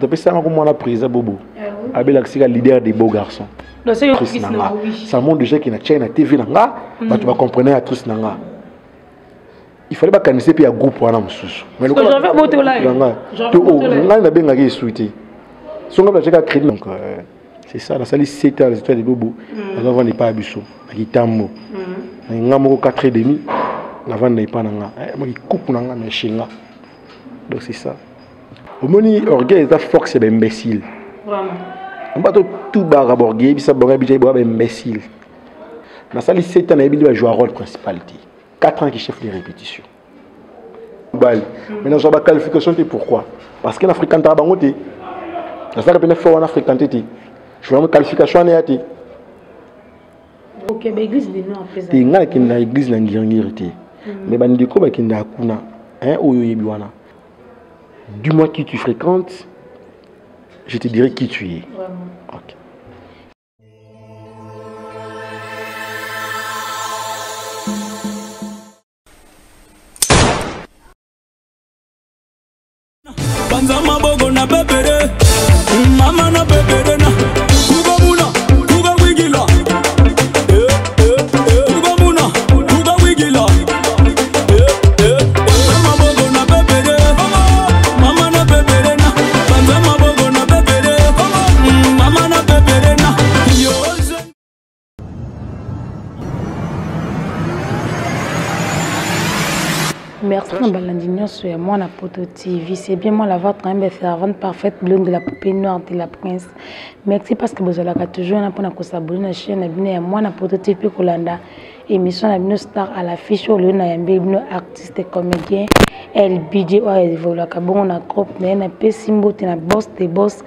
on appelle ça comme la président Bobo. Abel Axi, leader des beaux garçons. Ça montre déjà qu'il y a une TV, tu vas comprendre la trice. Il fallait pas canaliser puis un groupe pour un sous. Mais le coup, j'avais voté là. Là, il a bien gagné souhaité. Son gars a créé donc c'est ça. La salle 7 heures les étoiles de Bobo. La vente n'est pas à Bissau. Il est tammo. Il y a 4h30. La vente n'est pas nanga. Il coupe nanga mais chinga. Donc c'est ça. Au moins orgueil est force c'est imbécile. Vraiment. On va tout barre borguer puis ça borguer puis imbécile. La salle 7 ans il doit jouer un rôle principalité. 4 ans qui chef de répétition. Maintenant, j'ai la qualification, pourquoi? Parce que l'Africain t'a bangoté. La salle est fort en Africain. Je veux une qualification en été. Ok, mais l'église de nous en fait. Il y a une église qui est en guérité. Mais il y a une église dis-moi qui tu fréquentes, je te dirai qui tu es. Vraiment. Ok. Banzama bogo na bebere, mama na bebere na, kuga muna, kuga wigila, kuga muna, kuga wigila, banzama bogo na bebere, mama na bebere na, banzama bogo na bebere, mama na bebere na, Merci Balandinho sur moi la Poto TV. C'est bien moi la votre servante parfaite blonde de la poupée noire de la prince. Merci parce que vous avez toujours un peu de s'abonner à la chaîne et moi la Poto TV Kolanda émission la star à l'affiche au lieu na artiste comédien LBJ ou évolue ka bon na groupe mais na pesimbo na boss des boss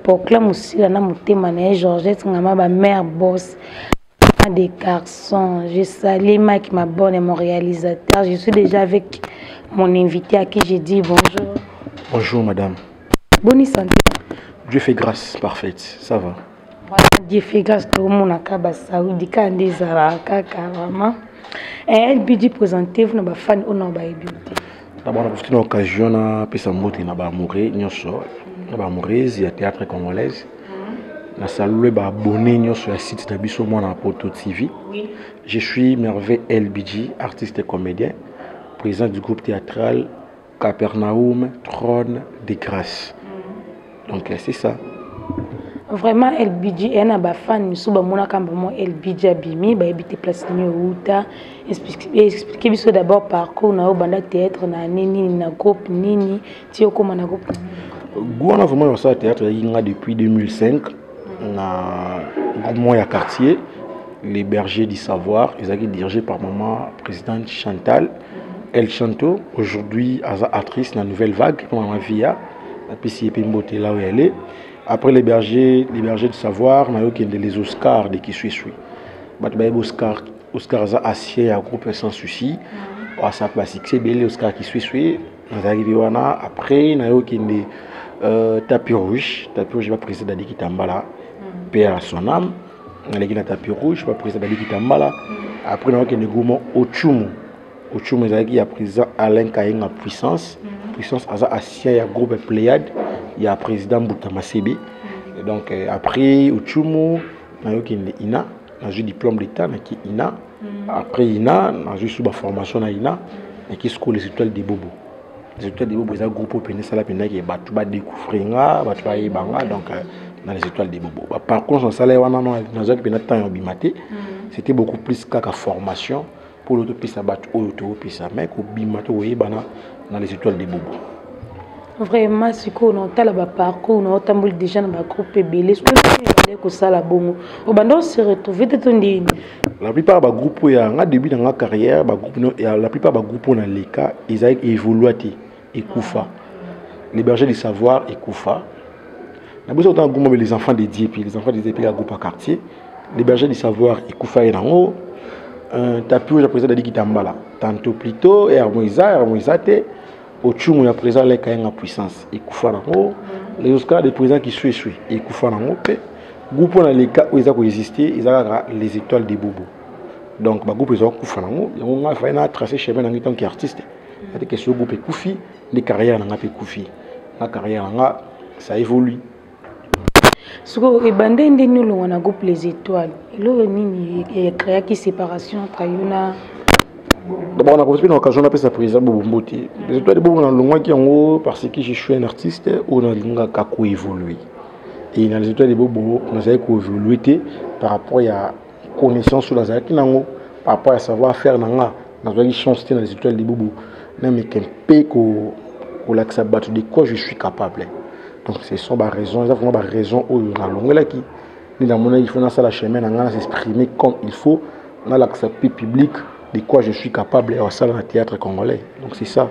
pour clam aussi la na motema na Georgette ngama ba mère boss des garçons. Je salue Mike, ma bonne et mon réalisateur. Je suis déjà avec mon invité à qui j'ai dit bonjour. Bonjour madame. Bonne santé. Dieu fait grâce, parfaite, ça va. Voilà, Dieu fait grâce tout le monde à Kaba Saoudi, Kandezara, Kaka, vraiment. Et elle dit présentez-vous nos fans ou nos baby. D'abord, on a profité de l'occasion de faire un mot de Nabamouré, Nabamouré, il y a théâtre congolaise. Je salue les abonnés sur le site de Bissau Mon Poto TV. Oui. Je suis Merveille LBJ, artiste et comédien, président du groupe théâtral Capernaum, Trône des Grâces. Donc c'est ça. Vraiment LBJ est un fan de Souba Mona Kambamo LBJ Abimi, bah habiter place Nyouta. Expliquez-moi d'abord parcours na banda théâtre na nini na groupe nini, tio comment na groupe. On a vraiment ça théâtre depuis 2005. Na groupement ya quartier les bergers du savoir ils ont été dirigés par maman présidente Chantal elle chanto aujourd'hui as actrice dans Nouvelle Vague maman via la PC Pimboté là où elle est après les bergers du savoir na yo kende les Oscars de qui suit bat ba Oscar za acier à groupe sans souci à sa place c'est bien les Oscars qui suit nous arrivé wana après na yo kende tapis rouge va président de Kitambala paix à son âme on a tapis rouge va président de Kitambala après on a que le gouvernement Ochumu il y a président Alain Kayenga puissance à ancien il y a groupe Pléiade il y a président Boutama Sebe donc après Ochumu on a que Ina on a eu diplôme d'état mais qui Ina après Ina on a eu sous formation à Ina et qui school les étoiles des Bobo. Les étoiles des Bobo, c'est un groupe open, ça qui va découvrir, va donc dans les étoiles des Bobo. Par contre, c'était beaucoup plus qu'à formation pour l'autopiste à battre l'autopiste à mec ou bimato dans les étoiles des Bobo. Vraiment, si on a un parcours, on a déjà dans un groupe belé, ce que ça la bongo. Au bandon se retrouver de ton dit. La plupart des groupes il y a un début dans la carrière, la plupart des groupes dans les cas, ils ont évolué et Koufa. Les bergers du savoir et Koufa. Nous avons autant de les enfants des Diepi, les enfants des Diepi, le groupe à quartier. Les bergers du savoir et Koufa et en haut. Tapis le président de Kitambala. Tantôt plus tôt, et Armoïsa au Tchoum, il y a présent les Kayenga puissance et Koufa en haut. Les Oscars des présidents qui suivent et Koufa en haut. Groupe dans les cas où ils ont existé, ils ont les étoiles des Bobo. Donc, le groupe ils ont Koufa en haut. Ils ont fait un tracé chemin en tant qu'artiste. C'est-à-dire que ce groupe est Koufi, les carrières n'ont pas Koufi. La carrière n'a ça évolue. Ce que bandé nous on a groupe les étoiles. Là il créé qui séparation entre Yuna. D'abord on a construit une occasion d'appeler ça président Bobomboté. Les étoiles de Bobo dans le loin qui en haut parce que je suis un artiste on a linga kako évoluer. Et dans les étoiles de Bobo on a qu'on évoluer par rapport à connaissance sur la zaki nango par rapport à savoir faire nanga dans une chance dans les étoiles de Bobo. Même qu'un peu qu'on l'accès battu de quoi je suis capable. Donc c'est ça ma raison, c'est vraiment ma raison où on a longue là qui ni dans mon il faut dans ça la chemin on s'exprimer comme il faut dans l'accès public de quoi je suis capable à ça dans le théâtre congolais. Donc c'est ça.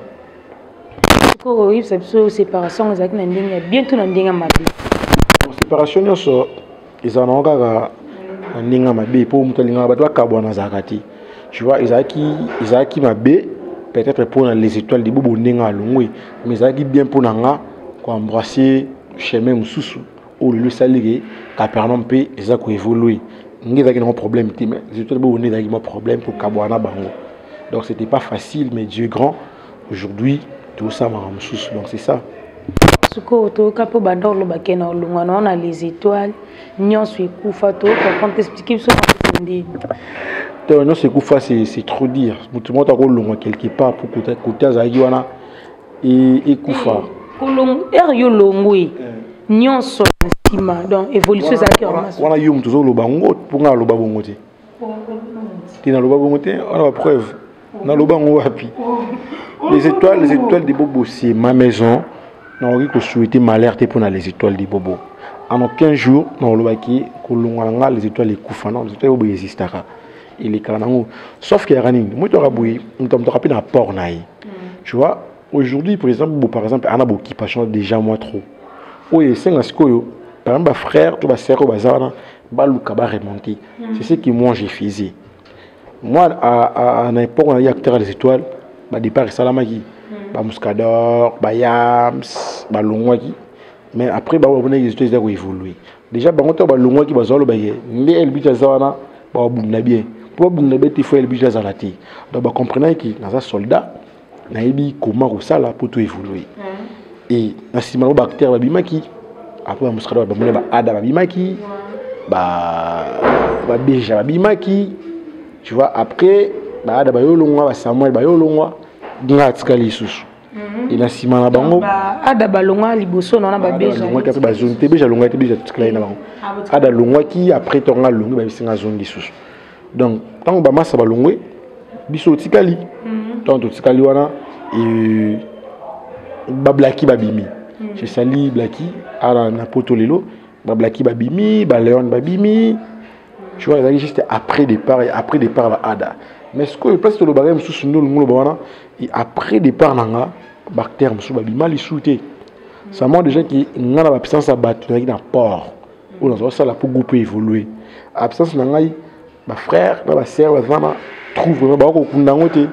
Ko oui c'est séparation ezaki na ndenge bientôt na ndenge mabe. Séparation so ils en ont ga ndenge mabe pour mutelinga ba doit kabwana zakati. Tu vois Isaki mabe peut-être pour les étoiles de Bobo ndenge alongwe mais ezaki bien pour nanga ko embrasser chemin mususu ou le saliré Capernaum pe ezako évoluer. N'avait pas de problème, mais les étoiles Bobo n'avaient pas de problème pour Kabwana Bango. Donc c'était pas facile, mais Dieu grand. Aujourd'hui, tout ça m'a rendu. Donc c'est ça. Ce que tu as pour bandor le baquet dans le monde, on a les étoiles. Nyon suis koufato. Quand t'expliques ce que c'est non c'est koufa c'est trop dire. Tout le monde a long quelque part pour côté Zaïwana et koufa. Kolong er longwe. Nyon so donc évolution ça qui on a eu toujours le bango pour nga le babongo te. Tu na le babongo te, on a la preuve. Na le bango wapi. Les étoiles de Bobo c'est ma maison. On a souhaité m'alerter pour les étoiles de Bobo. En 15 jours, on a dit que les étoiles de Koufa, les étoiles de Bobo existent. Il est calango. Sauf qu'il y a rien. Moi, je me rappelle dans port naï. Tu vois, aujourd'hui, par exemple, on a beaucoup qui déjà moi trop. Oui, c'est un scoyo. Par exemple, frère, tu vas serrer au bazar, balouka va remonter. C'est ce que moi j'ai fait. Moi, à l'époque, on a eu acteur des étoiles, départ Salamaki, Mouscador, Yams, Longwaki. Mais après, on a évolué. Déjà, on a Longwaki, les Elbit Azana, bien. Pour Bounabé, il faut Elbit Azalati. Donc, comprenez que dans un soldat, on a eu comment ça pour tout évoluer. Et dans ce moment, bactère babimaki après Mouscador babimaki ada babimaki déjà babimaki tu vois après ada bayolongwa Samuel bayolongwa ngatikali susu et dans ce moment bango ada balongwa liboso na babeja ngwa kape bazone te beja longwa te beja tikala na bango ada longwa ki après tonga longwe babisinga zone lisusu donc tant ba massa balongwe biso tikali tant tikali wana et Bablaki Babimi. Je salue Blaki, à Napotolelo, Bablaki Babimi, Léon Babimi. Tu vois, juste après départ et après départ Ada. Mais ce que je place le barème sous nous et après départ Nanga, bactère sous Babima les souté. Ça montre déjà qu'il y a une absence à battre dans le port. Où dans ça la pour groupe évoluer. Absence Nanga, ma frère, ma sœur, ma femme trouve vraiment beaucoup de choses.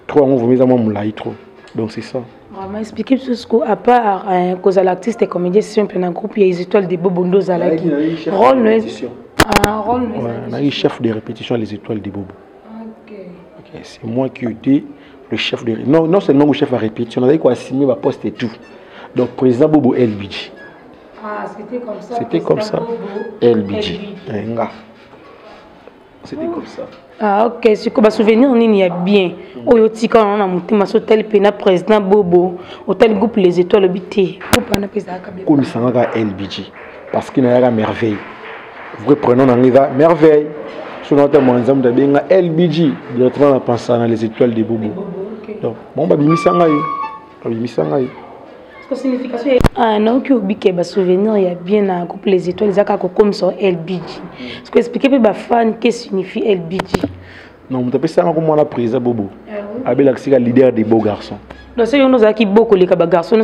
Trop on veut mettre mon trop. Donc c'est ça. On m'a expliqué ce qu'à part cause à l'artiste et comédien c'est un peu un groupe il y a les étoiles de Bobondo Zalaki. Rôle le chef de répétition les étoiles de Bobo. OK. C'est moi qui étais le chef de non seulement le chef de répétition, on avait quoi signer ma poste et tout. Donc président Bobo LBG. Ah, c'était comme ça. C'était comme ça. LBG. C'était comme ça. Ah ok, ce que souvenir il y a bien. Oyotika on a monté ma hôtel pena président Bobo, hôtel groupe les étoiles habité. Comme ça LBG parce qu'il y a merveille. Vous prenons dans les merveille. Sur notre exemple de bien LBG directement en pensant dans les étoiles de Bobo. Donc bon ba bimisangai. Signification non que obiké ba souvenir il y a bien un groupe les étoiles zaka comme ça LBG. Est-ce que expliquer ba fan qu'est-ce signifie LBG? Non, on t'appelle ça comme moi la président Bobo. Abel Axi le leader des beaux garçons. Non, c'est nous qui beaucoup les garçons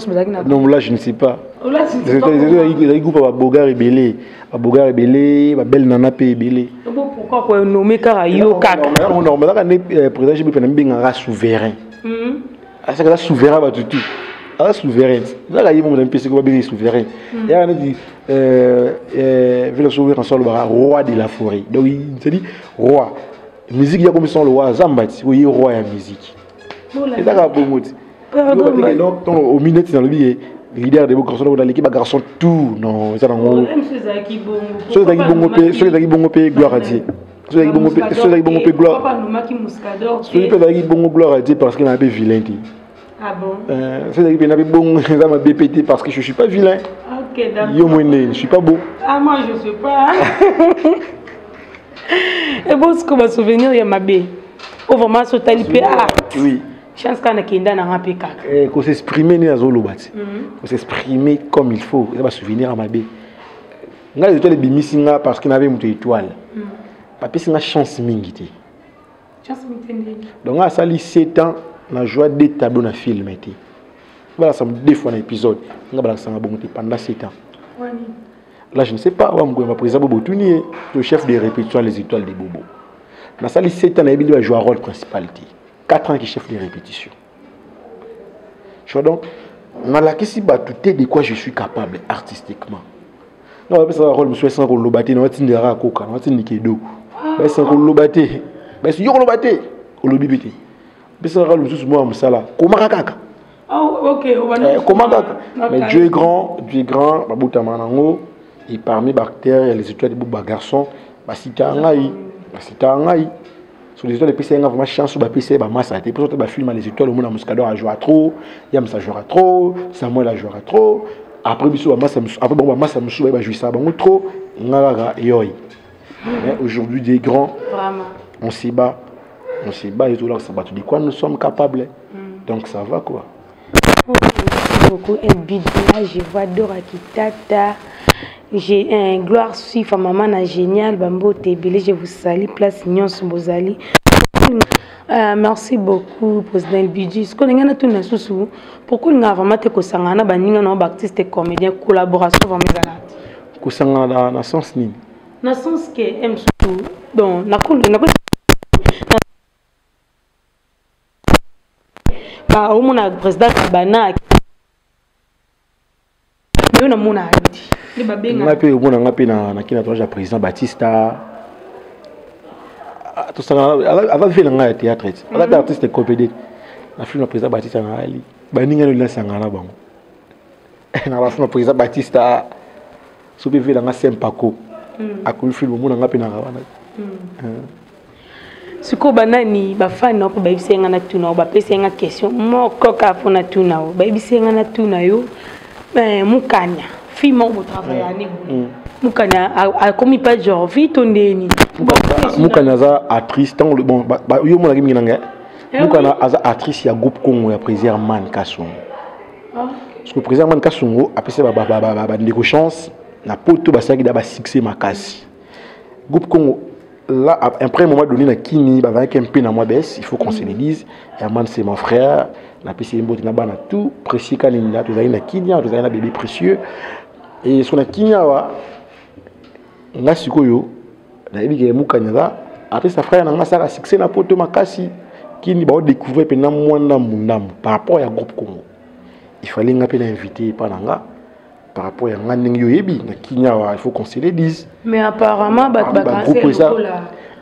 non là je ne sais pas. Les groupes à Bogar et Belé, à Bogar et Belé, à Belle Nana et Belé. Pourquoi pour nommer Karayo Kak? Non, mais président je peux bien souverain. Ah ça souverain va tout. Ah souverain. Là il y a mon PC qui va bien souverain. Il y a dit le souverain sur le roi de la forêt. Donc il se dit roi. Musique il y a comme son le roi Zambati, oui roi de la musique. C'est ça qu'a bon mot. Donc au minute dans le billet leader de garçons dans l'équipe garçon tout non ça dans ceux qui bon gloire à Dieu ceux qui bon gloire ceux qui bon gloire à Dieu parce qu'il a un peu vilain. Ah bon? C'est que je bon ça m'a BPT parce que je suis pas vilain. OK, d'accord. Je suis pas beau. Ah moi je suis pas. Et bon ce qu'on va souvenir il y a ma bé. Au vraiment so talipé ah. Oui. Chance kana kinda na rapé kaka. Qu'on s'exprimer ni azolo bati. Qu'on s'exprimer comme il faut, ça va souvenir à ma bé. Nga les étoiles bimisinga parce qu'il avait monté étoile. Papi c'est une chance mingité. Chance mingité. Donc à sali 7 ans na joie des tableaux na film été. Voilà ça me deux fois un épisode. Nga bala ça bon pendant 7 ans. Là je ne sais pas où me président Bobo Touni le chef de répétition les étoiles des Bobo. Na sali 7 ans na il va jouer un rôle principal. 4 ans qui chef de répétition. Je vois donc na la question batouté de quoi je suis capable artistiquement. Non, ça rôle monsieur sans rôle lobaté na tindera koka na tindikedo. Ba sans rôle lobaté. Ba si yo lobaté au lobibité. Ça rôle monsieur moi musala. Comment kaka? Oh OK, comment kaka? Mais Dieu est grand, babuta manango et parmi bactéries les étoiles de boba garçon, basita ngai. Sur les étoiles de PC, vraiment chance de PC, massa. Et pour ça, film les étoiles, le monde a Muscador a joué trop, Yam ça jouera trop, Samuel a joué trop. Après, après bon, massa Moussou va jouer ça, trop. Mais aujourd'hui, des grands, on s'y bat et tout là, ça bat. De quoi nous sommes capables. Donc ça va quoi. Merci beaucoup. Et Bidina, je vois Dora Kitata. J'ai un gloire suivre maman na génial bambo tebele je vous salue place Nyon Bozali. Merci beaucoup président Bidji. Ce qu'on a tout na susu pourquoi on a vraiment te kosangana baninga no artiste et comédien collaboration vraiment galate. Kosangana na sens ni. Na sens que aime surtout donc na ba o mona président Kabana mais on a mona ngapi umona ngapi na kina toja président Batista tout ça avant faire nga théâtre avant artiste comédien na film président Batista na ali baninga no sangana bango na la film président Batista sobe vela nga sempako akulu film umona ngapi na wana siko banani ba fan no ba bisenga na tuna ba pesenga question moko ka fona tuna ba bisenga na tuna yo mukanya film au travail ani mukanya a commis pas genre vite on est mukanya za actrice tant bon yo mona kimi nanga mukanya za actrice ya groupe Congo ya président Man Kasongo parce que président Man Kasongo après ça ba ndeko chance na poto ba saki da ba succès makasi groupe Congo là après un moment donné na kini ba va un peu na moi baisse il faut qu'on se le dise Herman c'est mon frère na PC mboti na bana tout précieux quand il a tout na kinya tout na bébé précieux et sur na kinya wa nga sikoyo na ebike mukanya après sa frère na nga saka succès na poto makasi kini ba découvrir pe na mwanda mundam par rapport à groupe Congo il fallait nga pe na inviter pa nga par rapport à nga ndenge yo yebi na kinya wa il faut qu'on se le dise mais apparemment ba groupe ça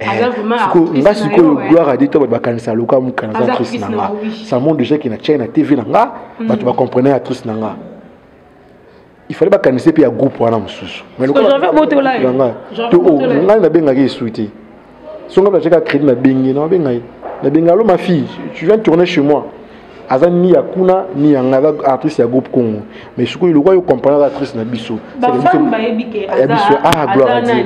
nga sikoyo gloire à Dieu to ba kanisa loka mukana za actrice na nga ça montre déjà qu'il na chaîne TV na nga ba tu vas comprendre actrice na nga il fallait pas kanisa pe ya groupe wana mususu mais le j'avais boté là to nga na benga ki souhaiter songa ba cheka crédit na bengi na benga na benga lo ma fille tu viens tourner chez moi azan ni yakuna ni yanga artiste ya groupe Congo mais ce que le roi comprendre l'actrice na biso biso gloire à Dieu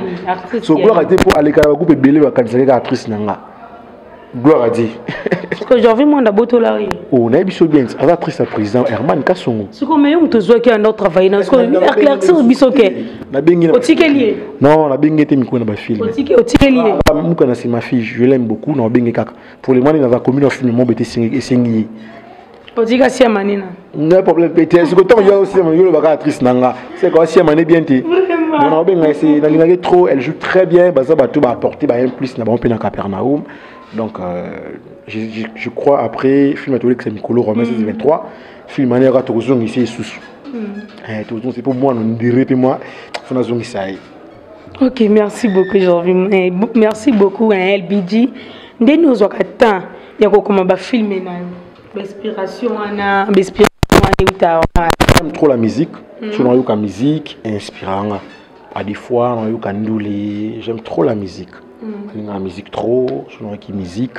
so gloire à Dieu pour aller ka groupe belé ba kanisa ka actrice nanga gloire à Dieu parce que j'ai vu moi na boto là oh na biso bien actrice à président Herman Kasongo ce que mais on te zoa qui a travailler dans ce que éclaircir biso ke na bengi otikelier non na bengi te miko na ba film otikelier muka na c'est ma fille je l'aime beaucoup na bengi kaka pour le moment dans la commune of film mon bete sengi Odiga si manina. Non problème pété. Ce que toi tu as aussi le bagarre actrice nanga. C'est quoi si mané bien té. Non ben c'est dans l'ingé trop, elle joue très bien, bah ça va tout apporter un plus na bon pe na Capernaum. Donc je crois après film catholique c'est Nicolo Romain 23, film mané ra tozong ici sous. Tozong c'est pour moi on dirait puis moi faut na zong ça. OK, merci beaucoup Jorvin. Merci beaucoup LBG. Ndeni ozokata ya ko comment ba filmer na inspiration ana j'aime trop la musique. Je n'ai la musique inspirante. À des fois, on a eu Kandoulé. J'aime trop la musique. La musique trop, je n'ai la musique.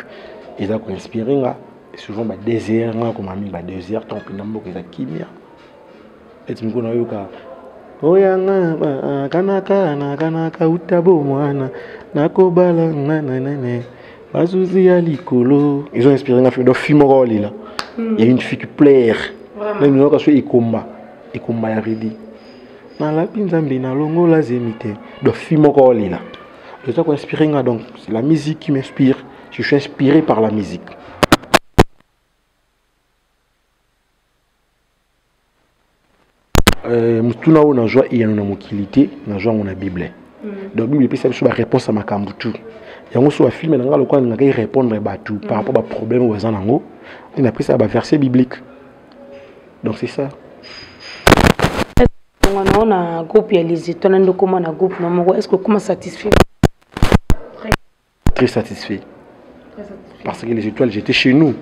Et ça inspire. Et souvent, désert, comme ami, désert, tant que n'importe quelle kimia. Et tu me connais eu Oyanga kanaka utabo mwana nakobala nanane bazuzi ya likolo. Ils ont inspiré un film de film là. Il y a une fille qui plaire. Même nous quand il combat ya ridi. Na la pinzambi na longo la zemite de film là. Je suis inspiré donc c'est la musique qui m'inspire. Je suis inspiré par la musique. Mutuna on a joie et on a mokilité, on a joie on a Bible. Donc Bible peut ça réponse à ma kambutu. Yango so film na ngalo kwa nga répondre batu par rapport à problème aux anango. On a pris ça verset biblique. Donc c'est ça. On a groupe les étoiles de comment on groupe non est-ce que comment satisfait? Très satisfait. Parce que les étoiles j'étais chez nous.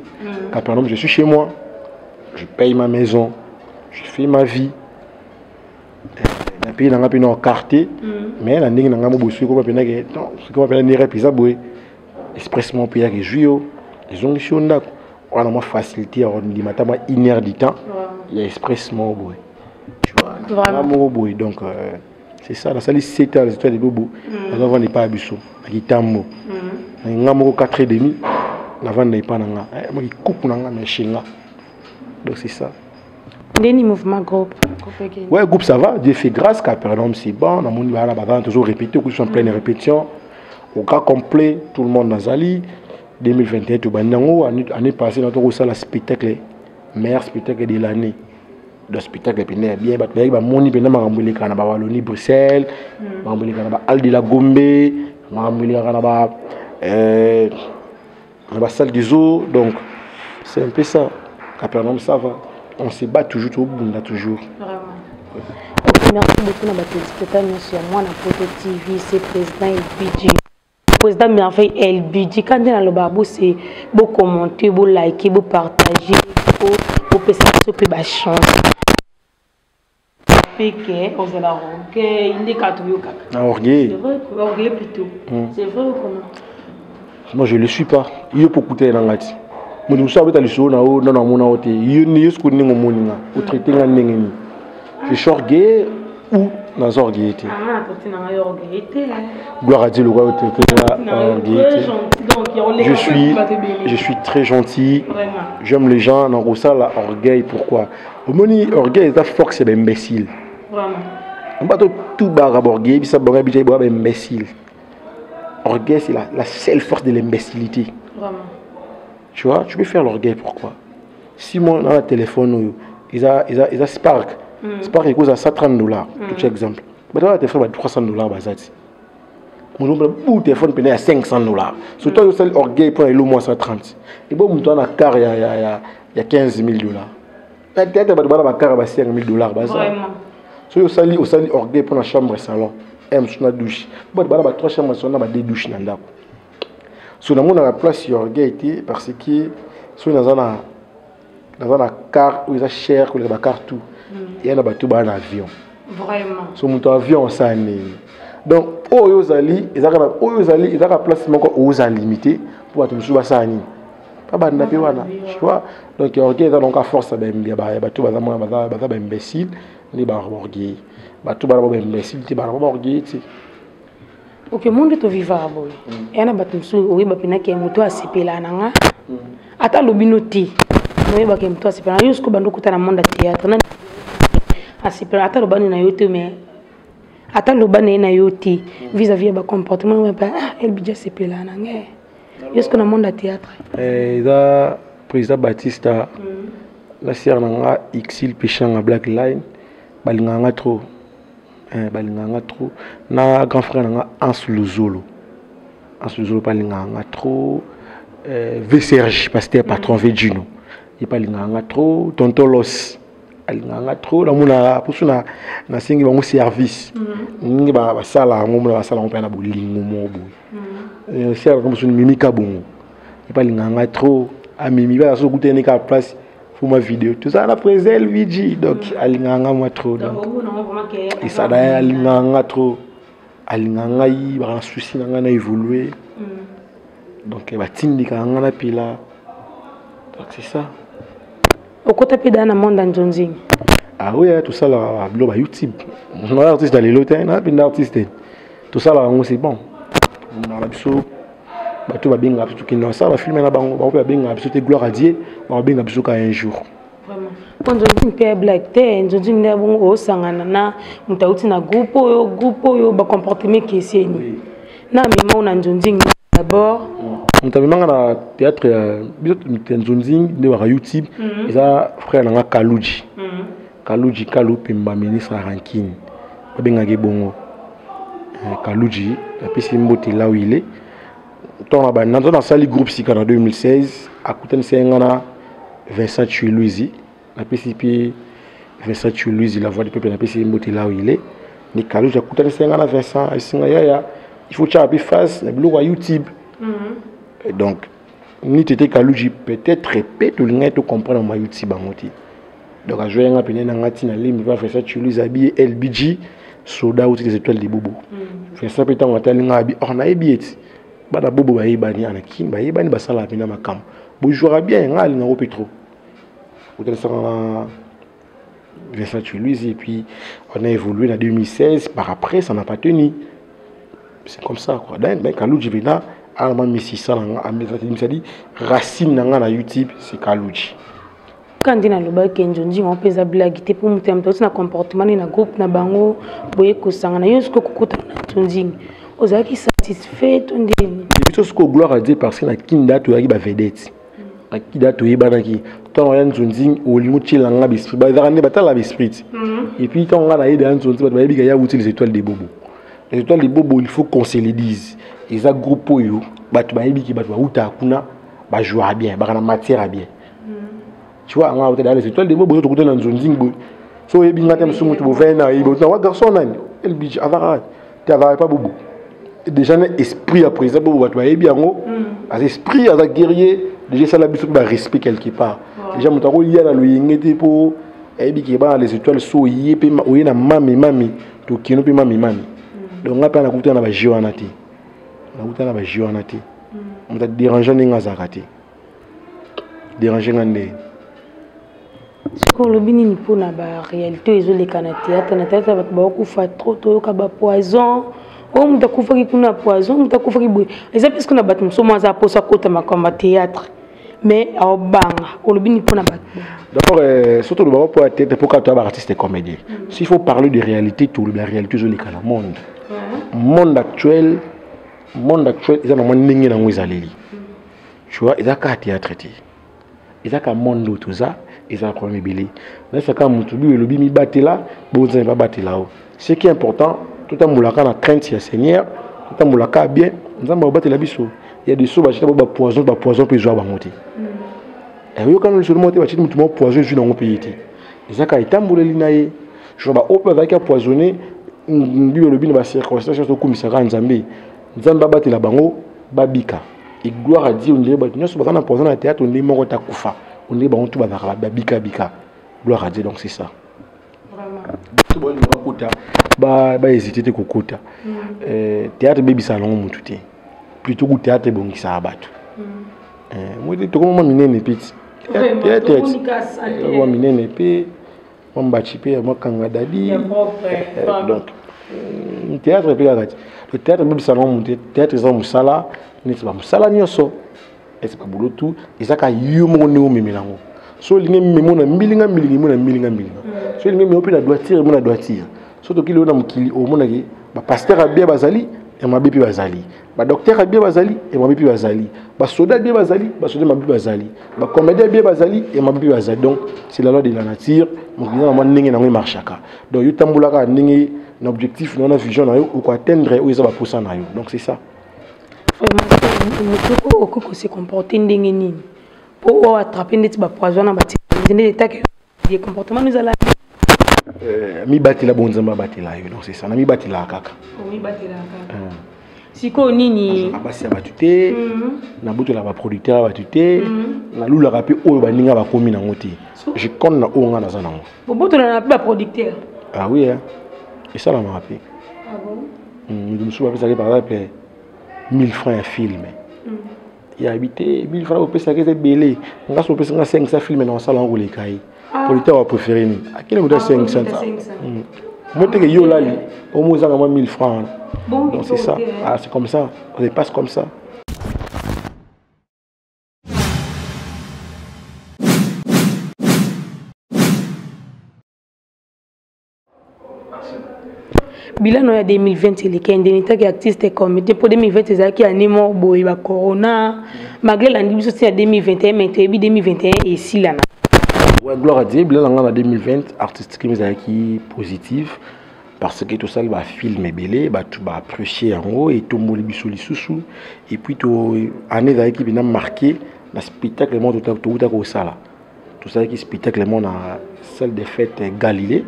Quand par exemple je suis chez moi, je paye ma maison, je fais ma vie. Pays n'a pas quartier mais la ligne n'a pas bossé comme on appelle une répisa boy expressement pays que juillet ils ont ici on a moins facilité à ordonner matin une heure du temps il y a expressement boy tu vois vraiment boy donc c'est ça la salle 7 heures les étoiles de bobo avant n'est pas abisso qui tambo n'a pas 4h30 avant n'est pas nanga moi qui coupe nanga mais chinga donc c'est ça. Des mouvements groupe. Ouais, groupe ça va. Dieu fait grâce car par exemple c'est bon. On a toujours répété, on est en pleine répétition. Au cas complet, tout le monde dans Zali. 2021, tout année passée, notre salle spectacle, meilleur spectacle de l'année. Le spectacle est bien. Moni bien Marambouli Canaba Wallonie Bruxelles, Marambouli Canaba Al de la Gombe, Marambouli Canaba la salle du zoo. Donc c'est un peu ça. Capernaum ça va. On se bat toujours au bout, on a toujours. Vraiment. Ok, merci beaucoup à téléspectateurs sur moi, la Poto TV, c'est président LBG. Président Merveille LBG, quand on a le babou, c'est beau commenter, beau liker, beau partager, beau passer sur le chanter. Péké, on se la orgueil, il n'est qu'à tout yoka. Orgueil. C'est vrai, orgueil plutôt. C'est vrai ou comment? Moi je ne le suis pas. Il y a beaucoup de gens. Je ne sais pas si je suis orgueilleux ou dans orgueillité. Gloire à Dieu, je suis très gentil. J'aime les gens. Dans ça, l'orgueil, pourquoi? L'orgueil, c'est force, c'est imbécile. Vraiment. Tout orgueil, c'est imbécile. Orgueil, c'est la seule force de l'imbécilité. Vraiment. Tu vois, tu peux faire l'orgueil, pourquoi? Si moi, dans le téléphone, ils ont Spark. Spark, il coûte à $130, tout exemple. Mais dans le téléphone, il y a $300. Mon téléphone, il y a $500. Surtout, il y a l'orgueil pour le mois 130. Et bon, mon temps, car il y a $15 000. La tête, il y a car $5 000. Vraiment. Si vous avez l'orgueil pour la chambre et salon, il y a une douche. Il y a 3 chambres et salon, il y a 2 douches. So dans la place sur orgueil parce que so dans un car où ils a cher que les car tout et on a battu un avion vraiment so mon avion ça né donc aux ali ils a place encore aux limité pour être sur ça ni pas banda pe wana tu vois donc orgueil ça donc à force ben bien battu ba imbécile ni ba orgueil battu ba imbécile ti ba orgueil ti. Ok, monde est vivable. Et on a battu sur oui, bapina qui est moto à sepela nanga. Ata lobinoti. Moi, bah qui est moto à sepela. Jusqu'au bando kuta na monde théâtre. Na à sepela. Ata lobani na yote mais. Ata lobani na yote. Vis-à-vis ba comportement mais pas. Elle bija sepela nanga. Jusqu'au na monde théâtre. Da président Batista. La sœur nanga Xil Péchanga Black Line. Balinganga trop. Balinganga trop na grand frère nanga Ansluzolo balinganga trop VCRG pasteur patron Vegino il balinganga trop tonton Los balinganga trop la mona pusuna na singi ba mu service ngi ba sala ngomla ba sala ngopena bolingo mobo cher comme son mimika bongo il balinganga trop amimi ba so gutene ka place pour ma vidéo tout ça la présel viji donc alinganga moi trop donc et ça d'ailleurs alinganga trop alinganga yi ba souci nanga na évoluer donc ba tindika nanga na pila donc c'est ça au côté puis dans le monde en Zonzing ah oui tout ça là bloba YouTube on est artiste dans les lotins na puis artiste tout ça là c'est bon on a l'habitude bato ba benga biso kino ça ba filmer na bango ba benga biso te gloire à Dieu ba benga biso ka un jour vraiment quand Zonzing pe black te Zonzing na bon o sangana na mutauti na groupe yo ba comportement qui c'est ni na mema na Zonzing d'abord mutamemanga na théâtre biso Zonzing de wa YouTube ça frère na Kaluji Kaluji Pemba ministre ranking ba benga ke bongo Kaluji la pesi mbote là où il est dans la salle groupe Sika en 2016 à côté de Vincent Chueluizi la PCP Vincent Chueluizi la voix du peuple la PCP là où il est ni Kaluji à côté de Vincent il faut chaper face le blog YouTube donc ni tete Kaluji peut-être répète ou l'ingé to comprendre ma YouTube amoti donc à jouer un peu na ngati na limbe va Vincent Chueluizi habillé LBG soda ou les étoiles de bobo Vincent peut en talinga habillé on a habillé bana bobo ba yebani anakin ba yebani basala pina makam bo jouera bien ngali na Petro hôtel ça Vincent Chueluizi et puis on a évolué en 2016 par après ça n'a pas tenu c'est comme ça quoi ben Kaluji vena alma messi ça na a dit racine na YouTube c'est Kaluji quand dina lo ba kenjonji on pesa blague te pour mutem to na comportement na groupe na bango boye ko sanga na yosko kukuta na tonjing ozaki satisfait ton deni biso ce que gloire à Dieu parce que na kinda to yaki ba vedette na kinda to yebana ki to ya Zonzing olimo tshilanga bisprit ba zarane batala bisprit et puis quand on a aidé en Zonzing ba yebi ya outil les étoiles de bobo il faut qu'on se les dise et ça groupe yo batu ba yebi ki batu ba uta kuna ba jouer bien ba na matière bien tu vois on a dans les étoiles de bobo to kutana Zonzing bo so yebi ngata msumu to vena ibo na wa garçon nani el bidj avara tu avara pas bobo déjà un esprit à présent pour tu bien un esprit à guerrier déjà ça la biso ba respect quelque part déjà mon taro lié à le yengete pour et bi ki ba les étoiles so yé pe o na mami to kino pe mami donc on a pas na kuta na ba joanati on t'a dérangé ninga zakati déranger ngande ce qu'on le bini pour na ba réalité ils ont les théâtre na théâtre ba ko fa trop to ka ba poison on m'a couvert kuna poison on m'a couvert boy et c'est parce qu'on a battu somme za pour ça côté ma comme théâtre mais au banga on le bini pour na bat d'abord surtout le baba pour théâtre pour quand artiste et comédien s'il faut parler de réalité tout la réalité je les kana monde actuel ils ont ningi na ngwizaleli tu vois ils a ka théâtre ils a ka monde tout ça ils a premier billet mais c'est quand mutubi le bimi batela bonza ba batela ce qui est important tout en moulaka na crainte ya Seigneur tout en moulaka bien nzamba batela biso il y a des sous ba poison peut jouer ba monter et yo quand le seulement te ba chiti mutu mo poison joue dans mon pays ti ezaka itambula linaye je ba opa va ka poisonner bibo le bino ba circonstance to kumisaka nzambe nzamba batela bango babika et gloire à Dieu on les ba nyoso ba na poison na théâtre on les moko ta kufa on les ba on tout ba babika gloire à Dieu donc c'est ça tout bon ni kuta ba hésiter te kokota théâtre baby salon mutu te plutôt que théâtre bongisa abatu moi to comme minene petit théâtre wa minene pe on bachi pe moi kanga dadi donc théâtre pe gati le théâtre baby salon mutu théâtre za musala ni ba musala nyoso et c'est pas boulot tout ezaka yumo ne o memelango so linge memona mbilinga so linge me opina doiture mona doiture surtout qu'il on a mukili au monaki ba pasteur a bien bazali et ma bibi bazali ba docteur a bien bazali et ma bibi bazali ba soldat bien bazali ba soldat ma bibi bazali ba comédien bien bazali et ma bibi bazali donc c'est la loi de la nature mon client ma ndenge na marchaka donc yo tambulaka ndenge un objectif non na vision na yo ou atteindre ou ça va pour ça na yo donc c'est ça vraiment au ko se comporter ndenge nini pour attraper des poison na bati des attaques des comportements nous allons mi batila bonzamba batila yo donc c'est ça na mi batila kaka mi batila kaka Siko nini abasi ya batuté na buto la ba producteur batuté na lula rapi oyo ba ninga ba komi na ngoti je connais na onga na zanango bobuto na ba producteur ah oui hein et ça la m'a rappelé ah bon nous me souviens ça par exemple 1000 francs un film il a habité 1000 francs au pesa que c'est belé on a sur pesa 500 films dans salon où les cailles producteur a préféré ni à quel niveau 500 moi te que yo là au moins ça 1000 francs bon, donc c'est ça ah c'est comme ça on dépasse comme ça bilan en 2020 il y a indemnité qui artiste comme pour 2020 c'est qui animo boy ba corona malgré l'année c'est 2021 mais 2021 et si là ouais gloire à Dieu bilan en 2020 artiste qui positif parce que tout ça il va filmer belé va tout va apprécier en haut et tout moli bisoli sous et puis tout année qui vient marqué le spectacle monde tout ça là tout ça qui spectacle monde à salle de fête Galilée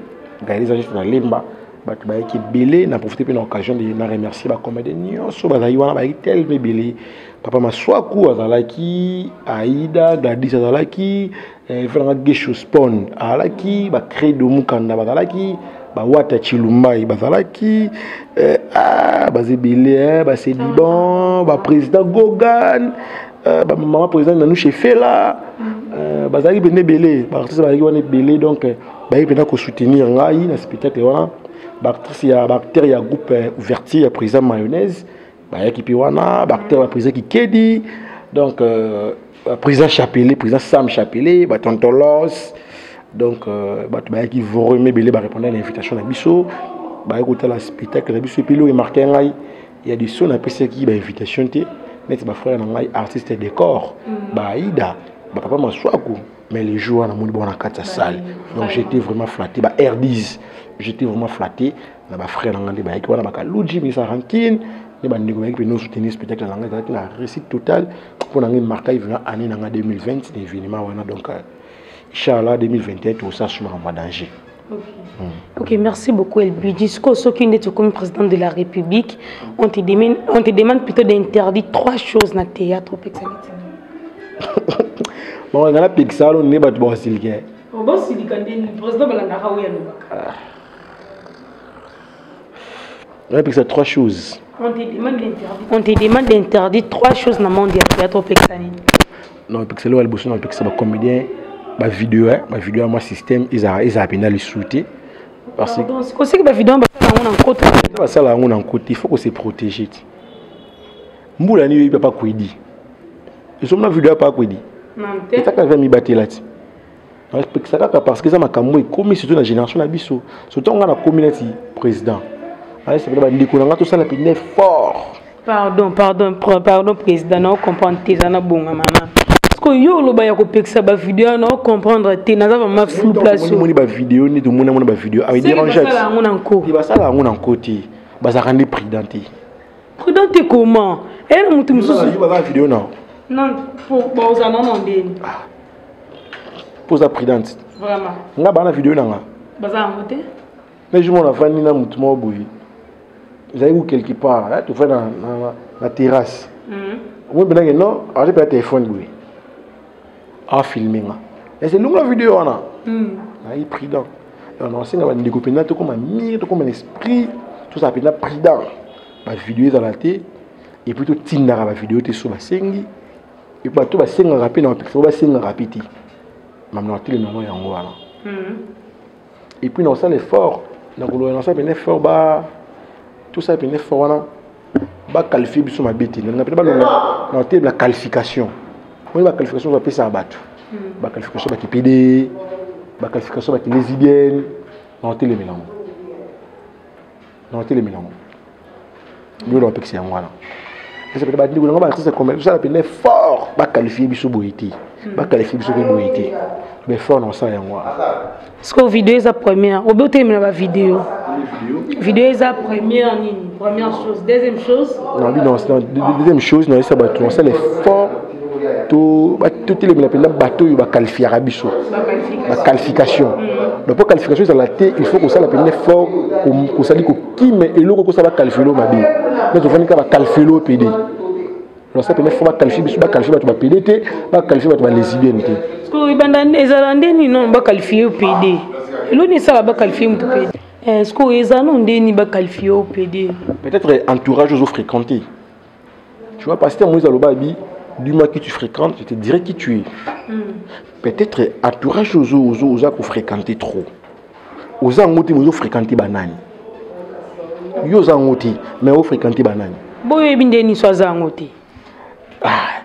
juste dans Lemba batu ba qui belé n'a profité de l'occasion de na remercier ba comédien nyonso ba zaïwana ba tel belé papa Maswaku azalaki Aïda Gladys azalaki vraiment Gesho Spawn azalaki ba Credo Mukanda bazalaki ba Wata Chilumbai bazalaki ba zebelé ba Sediban ba président Gogan ba maman président Nanou Chefela bazalaki bene belé ba artiste ba wana belé donc ba yipena ko soutenir ngai na spectacle wana bactérie il y a groupe ouverture, il y a président mayonnaise, il y a qui piwana, bactérie président qui kedi, donc président Chapelet, président Sam Chapelet, tonton Los, donc il y a qui vont remettre répondre à l'invitation à Bisso, il y a écouter la spectacle à Bisso, puis il marqué il y a des sons après ce qui invitation té, net ba frère ngai artiste décor, Aïda, papa Maswaku, mais les jours on a mon bon en quatre salle, donc j'étais vraiment flatté, R10. J'étais vraiment flatté. Na ba frère ngandi ba ki wana ba kaluji mi sa rankine ne ba ndiko ba ki no soutenir spectacle na ngati na réussite totale pour ngi marquer vient année na 2020 l'événement wana donc inchallah 2021 tout ça sous en danger. OK, merci beaucoup Elbi. Disco soki ndete comme président de la République, on te demande plutôt d'interdire 3 choses na théâtre pexalite. Bon, on a pexalo ne ba to silike. On va silika ndeni président balanga hawo ya lobaka. On a 3 choses. On te demande d'interdire 3 choses dans le monde du théâtre pexani. Non, pexelo elle bosse dans pexelo comédien, ba vidéo à moi système ils a pénal les souter parce que c'est aussi que ba vidéo on en côté. Ça là on en côté, il faut qu'on se protège. Mbula ni il pas quoi dit. Ils sont dans vidéo pas quoi dit. Non, c'est ça que mi battre là. Parce que ça m'a camoué comme surtout dans la génération abisso. Surtout on a la communauté président. C'est tout ça est fort. Pardon, président, non comprendre tes ana bon maman. Parce que yo lo ba ya ko pexa ba vidéo non comprendre tes na vraiment flou place. Moni ba vidéo ni to mona ba vidéo avec dérangeant. Ça là on il va ça là on en côté. Ba ça rendre prudente. Prudente comment? Elle mutu mususu. Il va vidéo non. Non, pour ba non non ndeni. Pose la prudente. Vraiment. Nga ba na vidéo nanga. Ba za ngote. Mais je m'en avance ni na mutu mo boyi. Vous avez où quelque part, là, tu fais dans la terrasse. Moi, je non, j'ai pas de téléphone. En filming. Et c'est nous la vidéo. Il est prudent. On enseigne à découper comme un mire, comme un esprit. Tout ça, c'est prudent. La vidéo est dans la tête. Et puis, tu as la vidéo, tu es sur la scène. Et puis, tu vas scène rapide, tu vas scène rapide. Maintenant, tu es dans le et puis, dans ça, l'effort. Dans ça, l'effort, tout ça est fort ba qualifier biso mabeti na peut pas non la qualification moi la qualification va passer à battre ba qualification ba KPD ba qualification ba lesbienne non les mélange yo lo pexi en voilà c'est peut pas dire que ba c'est comme ça la fort ba qualifier biso boité ba qualifier biso boité mais fort non ça en voilà ce que vidéo est la première au beauté mais la vidéo est la première chose deuxième chose non deuxième chose non ça va tout ça les fort tout les bateau il va qualifier Arabiso la qualification donc pour qualification ça la il faut que ça la peine fort comme ça dit que qui mais et l'eau que ça va qualifier l'eau mabi mais tu vas pas qualifier l'eau PD alors ça peine faut qualifier biso qualifier tu vas PD te va qualifier tu vas lesbienne te parce que ibanda ezalande ni non ba qualifier au PD l'eau ni ça va qualifier au PD est-ce que ezalande ni ba qualifier au PD peut-être entourage aux fréquentés tu vois pasteur Moïse Alobabi dis-moi qui tu fréquentes, je te dirai qui tu es. Peut-être entourage aux à fréquenter trop. Aux angoti aux fréquenter banani. Yo angoti mais aux fréquenter banani. Boye binde ni soit angoti. Ah.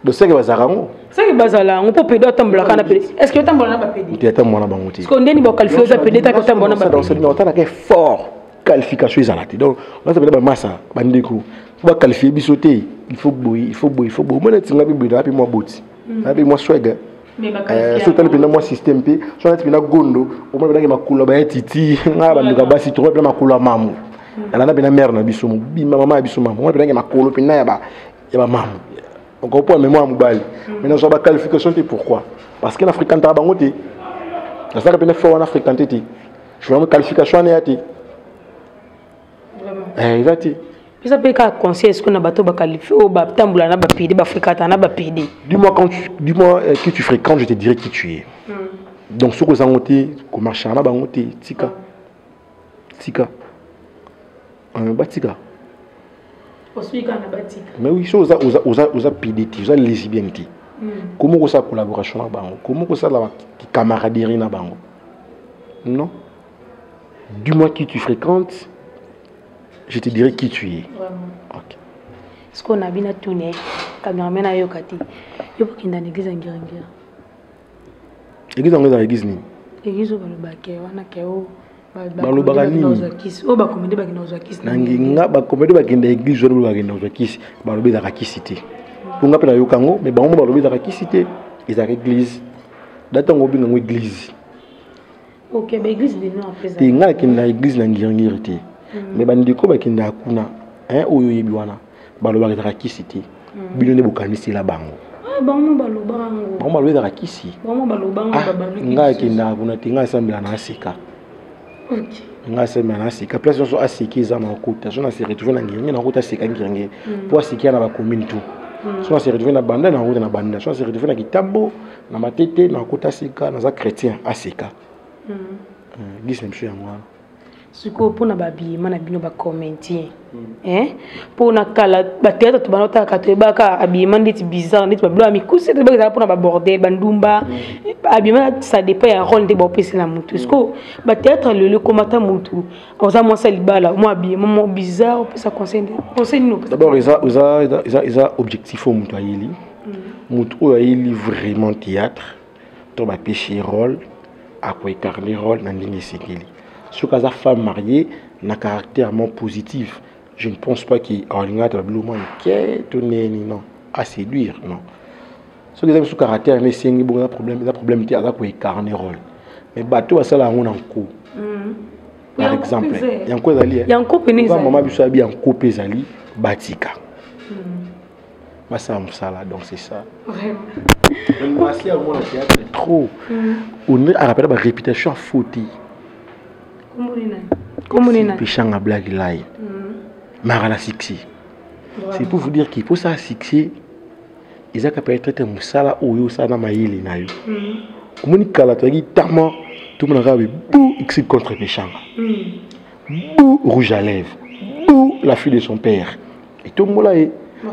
De ce que bazarango. Ce que bazala on peut pédo tambola kana pédé. Est-ce que tambola na ba pédé? Tu attends moi na bangoti. Parce qu'on ndeni ba qualifier aux pédé ta que tambola na ba pédé. Ça doit être fort qualification izalati. Donc on ça peut être massa bandeko. Pour qualifier bisoté, il faut boy. Moi les tinga bi da puis moi boti. Na bi moi swag. Mais ba qualifier. So tali pena moi système pe, so na pena gondo, o mo bena ke makula ba titi, nga ba ndika basi to pena makula mamu. Ala na pena mère na biso mo, bi mama biso mamu. Mo bena ke makolo pena ya ba mamu. On comprend mémoire mobile. Maintenant so ba qualification te pourquoi? Parce que l'Africain ta bango te. Ça ça pena fort en Africain te. Je veux une qualification na te. Il va te. Ça peut être conseil ce qu'on a bateau ba qualifié ou ba tamboula na ba pédé ba fréquenter na ba pédé. Dis-moi qui tu fréquentes, je te dirai qui tu es. Donc ce que vous avez comme marché na ba ngote tika. Ba tika. Oswika na ba tika. Mais oui, so oza pédé, oza lesbienne. Comment que ça collaboration na bango? Comment que ça la camaraderie na bango? Non. Dis-moi qui tu fréquentes. Je te dirai qui tu es. Vraiment. Ok. Ce qu'on a bien tourné, cameraman a yokati. Yo pas kinda l'église en Giringira. Église en église ni. Église au balobake wana keo balobaka nini? O ba comédie ba kina ozakisi. Nangi nga ba comédie ba kina église wana ba kina ozakisi. Balobi za kakisité. Pour nga pela yokango mais ba mo balobi za kakisité. Ils église. Data ngobi ngo église. OK, ba église de nous en présent. Te nga kina église na Giringira te. Mais bandiko bakinda kuna oyo yebi wana baloba ka kisiti bino ne bokanisi la bango bango balobango bango baloba ka kisi bango balobango babaluki nga kinda kuna tinga sambela na asika OK nga sambela na asika place so asiki za makuta so na se retrouver na ngiringi na kuta sika ngiringi po asiki na ba commune tout so na se retrouver na banda na kuta na banda so na se retrouver na kitambo na matete na kuta sika na za chrétien asika gis même chose moi siko pona babiyema na bino ba commenter pona kala ba théâtre to banota ka to baka abiyema nditi bizarre nditi bablo amikusi to baka pona ba bordel bandumba abiyema ça dépend ya rôle de ba opesi na mutu siko ba théâtre le komata mutu oza mo salibala mo abiyema mo bizarre opesa conseil no d'abord ils objectif au mutu ayili mutu ayili vraiment théâtre to ba pêcher rôle à quoi incarner rôle na ndingi sikili. Ce cas de femme mariée n'a caractère positif. Je ne pense pas qu'il y ait non à séduire, non. Ce qui est sous caractère, c'est un problème qui a incarner rôle. Mais bateau ça là on en coup. Par exemple, il y a encore zali. Il y a encore pénisa. Maman biso abi en coupe zali batika. Bah ça donc c'est ça. Vraiment. Moi si à mon théâtre trop. On a rappelé ma réputation faute. Comment Péchant à blague line. Marala succès. C'est pour vous dire qu'il faut ça succès. Ils ont capable traiter musala oyo sana maïli na yo. Comment ni kala to gi tama tout le monde a bou exil contre péchant. Bou rouge à lèvres. Bou la fille de son père. Et tout le monde là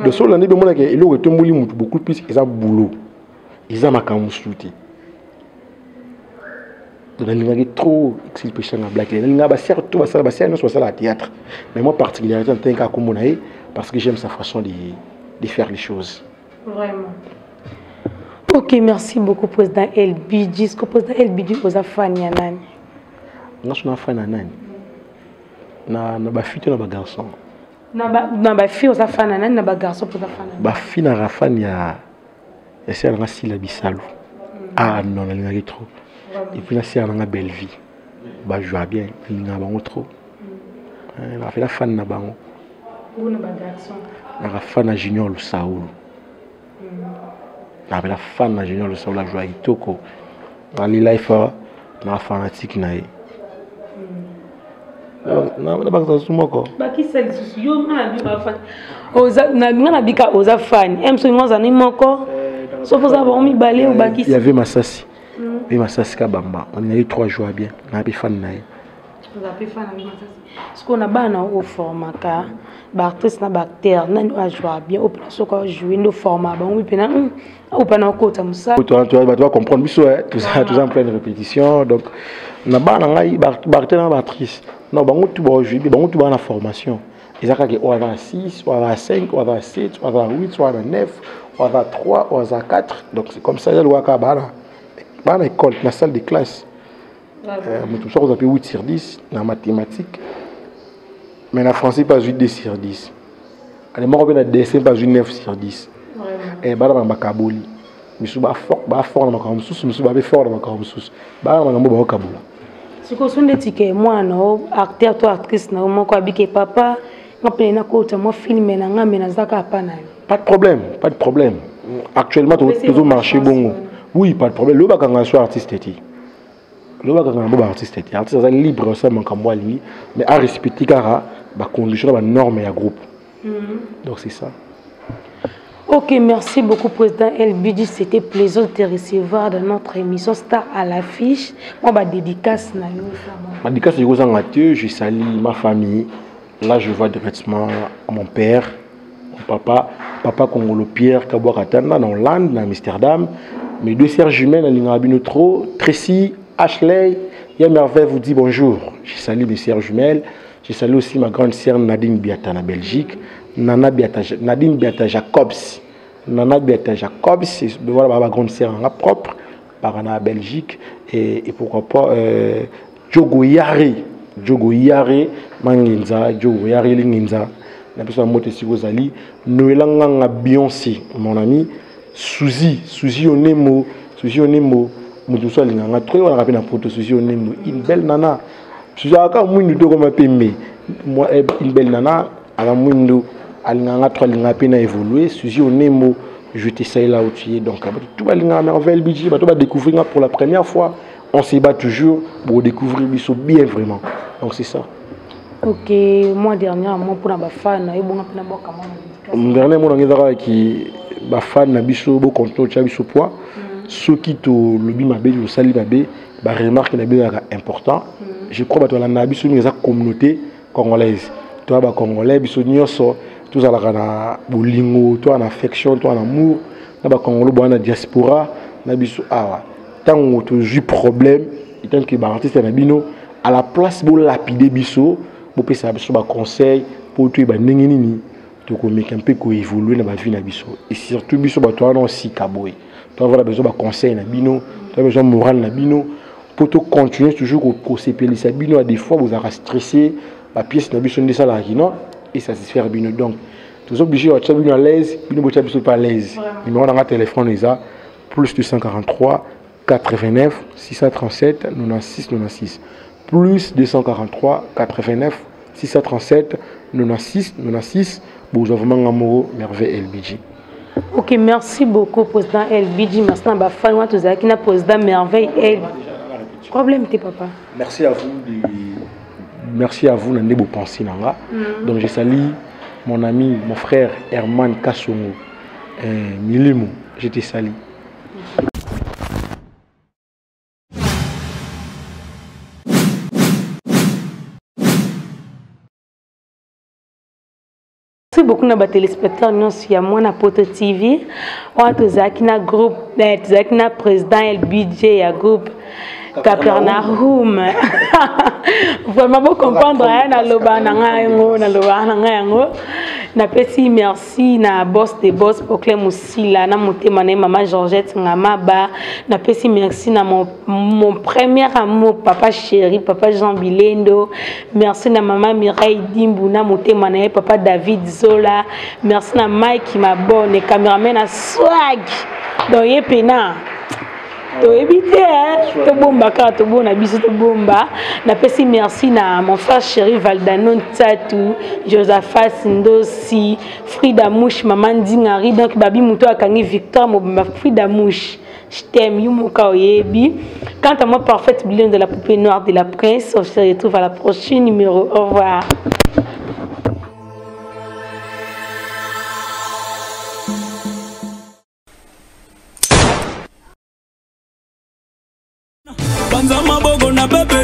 de sol l'année de mon là que il aurait tombé beaucoup plus ils ont boulot. Ils ont makamu souti. Donc il y a trop exil péchant à blague. Il y a surtout ça la théâtre. Mais moi particulièrement en tant qu'accompagné parce que j'aime sa façon de faire les choses. Vraiment. Ok, merci beaucoup président LBJ. Est-ce que président LBJ vous a fait nani? Non, je suis fan nani. Na ba fille na ba garçon. Na ba fille vous a fait nani na ba garçon pour a fan. Ba fille na rafan ya c'est la sila bisalu. Ah non, il y a trop. Et puis là c'est une belle vie. Bah je vois bien, il y a bango trop. On a fait la fan na bango. Ou na ba garçon. Na fan na Junior le Saoul. La fan na Junior le sol la joie itoko. Ali life na fanatique na ye. Na ba ka sumoko. Ba ki sel susu yo na bi ba fan. Oza na bika oza fan. Emso ngoza ni moko. Sauf ça va mi balé ou ba ki. Il y avait Massassi. Et Massassi Kabamba. On a eu 3 jours bien. Na bi fan na ye. On a pu fan na Massassi. Ce qu'on a bana au format ka ba artiste na bactère na a jouer bien au place ko jouer no format ba oui pena ou pas na kota musa. Tu vas comprendre biso tout ça en pleine répétition donc na bana ngai bactère na actrice. Non bango tu ba jouer bango tu ba na formation. Ezaka ke o va 6, o va 5, o va 7, o va 8, o va 9, o va 3, o va 4 donc c'est comme ça le waka bana école na salle de classe. Tout ça, on a 8 sur 10 dans mathématiques. Mais en français, pas 8 sur 10. En allemand, dessin, pas 9 sur 10. Et bah, on a Kabuli. Mais je suis fort dans ma carrière, je suis fort dans ma carrière. Bah, on a un Kabula. Si vous avez des tickets, moi, acteur, toi, actrice, moi, papa, moi, film, pas de problème. Actuellement, tout marché bon. Oui, pas de problème. Le bac en soit artiste. Le bac en artiste. Artiste libre, ça manque à moi, lui. Mais à respecter car la condition, la norme et la groupe. Donc c'est ça. Ok, merci beaucoup, Président LBJ. C'était plaisir de te recevoir dans notre émission Star à l'affiche. Moi, ma dédicace, ma dédicace, je salue ma famille. Là, je vois directement mon père, mon papa Congolo Pierre, Kabouakatana, dans Hollande, dans Amsterdam. Mes 2 sœurs jumelles, Lingabinotro, Tracy, Ashley. Merveille vous dit bonjour. Je salue mes sœurs jumelles. Je salue aussi ma grande sœur Nadine Biata en Belgique. Nadine Biata Jacobs. Nana Biata Jacobs, voilà ma grande sœur en propre, par en Belgique. Et pourquoi pas Djogo Yare, Manginza, Djogo Yare Linginza. La personne montée sur vos alliés. Noëlanga Beyoncé, mon ami. Suzy Onemo. Mutuso Linganga, très on a rappelé un proto Suzy Onemo. Une belle nana. Suzy a quand même une belle nana. À la mundo, Alinganga 3 Lingapena évolué. Suzy Onemo, je t'essaye là où tu es. Donc, tout va Linganga merveille, budget, tu vas découvrir pour la première fois. On se bat toujours pour découvrir Bisso bien vraiment. Donc, c'est ça. Ok, moi dernièrement pour la fan, et bon, mon dernier mot qui ba fan na Bisso, beau contrôle, tu as Bisso poids. Ceux qui te le bimabé, le sali babé, ba remarque na bien important. Je crois que tu as la Bisso une communauté congolaise. Toi ba congolais Bisso nyonso, tous à la bolingo, toi en affection, toi en amour, na ba congolo bo na diaspora, na Bisso awa. Tant où tu joues problème, tant que ba artiste na bino à la place bo lapider Bisso, bo pesa Bisso ba conseil pour tu ba ndenge nini. Tu as un peu évoluer dans la vie na Bisso. Et surtout Bisso ba toi non si kaboy. Tu as besoin de conseils na bino, tu as besoin de morale na bino pour te continuer toujours au CPL sa bino à des fois vous avez stressé la pièce na Bisso ndesa la non et satisfaire bino donc tu es obligé à bino à l'aise, bino bo Bisso pas à l'aise. Numéro dans téléphone est plus 243 89 637 96 96 plus 243 89 637 96 96. Vous avez vraiment un merveille LBJ. Ok, merci beaucoup, Président LBJ. Maintenant, ma femme, moi, tout ça, qui n'a Président merveille LBJ. Problème, t'es papa. Merci à vous. Merci à vous, Nande Bopansi Nanga. Donc, je salue mon ami, mon frère Herman Kassongo. Milimo, je te salue. Merci beaucoup à téléspectateurs. Nous sommes à moi Poto TV. On a tous un groupe, un président LBJ, un groupe Capernaum. Vraiment pour comprendre rien à Napesi merci na boss de boss pour Clem aussi là na monté maman Georgette Ngamaba. Napesi merci na mon premier amour papa chéri papa Jean Bilendo. Merci na maman Mireille Dimbu na monté mané papa David Zola. Merci na Mike qui m'a bonne caméraman na swag. Donc yepena To éviter to bomba ka to bona biso to bomba. Na pesi merci na mon frère chéri Valdanon Tatu, Josaphat Ndosi, Frida Mouche, maman Dingari donc babi muto akangi Victor Mobamba Frida Mouche. Je t'aime, Yumuka Oyebi. Quant à moi, parfaite bilan de la poupée noire de la prince, on se retrouve à la prochaine numéro. Au revoir. Banzama bogo na bebe